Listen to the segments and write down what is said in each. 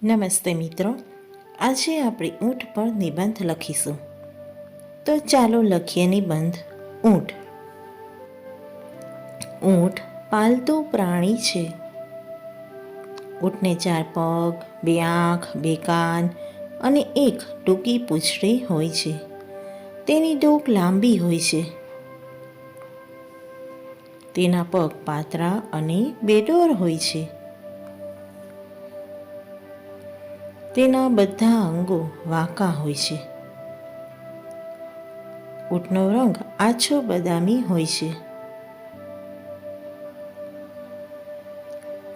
નમસ્તે મિત્રો, આજે આપણે ઊંટ પર નિબંધ લખીશું. તો ચાલો લખીએ નિબંધ. ઊંટ. ઊંટ પાલતુ પ્રાણી છે. ઊંટને 4 પગ, 2 આંખ, 2 કાન અને એક ટૂંકી પૂંછડી હોય છે. તેની ડોક લાંબી હોય છે. તેના પગ પાતળા અને બેડોળ હોય છે. તેના બધા અંગો વાંકા હોય છે. ઊંટનો રંગ આછો બદામી હોય છે.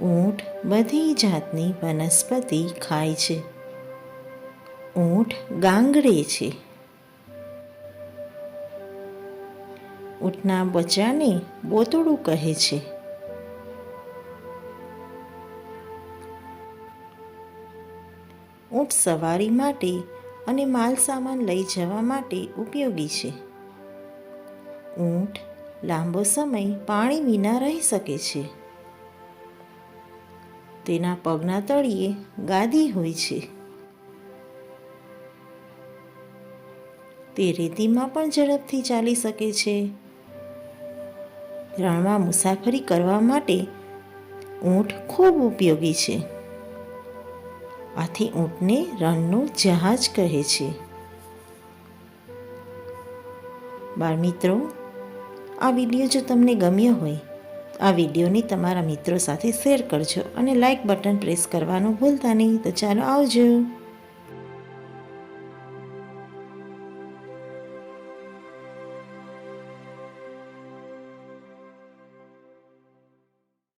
ઊંટ બધી જાતની વનસ્પતિ ખાય છે. ઊંટ ગાંગડે છે. ઊંટના બચ્ચાને બોતડું કહે છે. ઊંટ સવારી માટે અને માલ સામાન લઈ જવા માટે ઉપયોગી છે. ઊંટ લાંબો સમય પાણી વિના રહી શકે છે. તેના પગના તળિયે ગાદી હોય છે. તે રેતીમાં પણ ઝડપથી ચાલી શકે છે. રણમાં મુસાફરી કરવા માટે ઊંટ ખૂબ ઉપયોગી છે. આથી ઊંટને રણનું જહાજ કહે છે. બાળમિત્રો, આ વિડીયો જો તમને ગમ્યો હોય, આ વિડીયોને તમારા મિત્રો સાથે શેર કરજો અને લાઈક બટન પ્રેસ કરવાનું ભૂલતા નહીં. તો ચાલો આવજો.